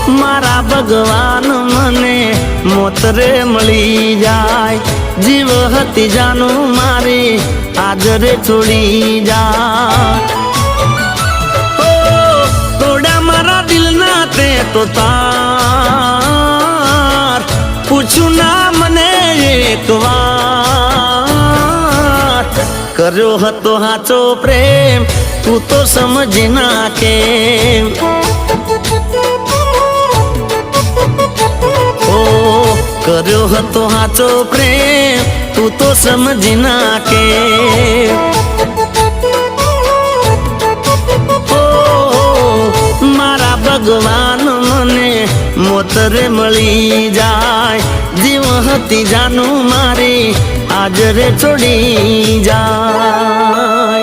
मारा भगवान मने मोतरे मળી जाय जीव हती जानू मारी आज रे छोड़ी जाय तोड़ा मारा दिल ना ते तो तार पूछू ना मने एक वार कर्यो हतो हाचो प्रेम तू तो समझी ना के कर्यो हतो हाचो प्रेम तू तो समझी ना के मारा भगवान मने मोतरे मળી जाय जीव हती जानू मारी आज रे छोड़ी जाय।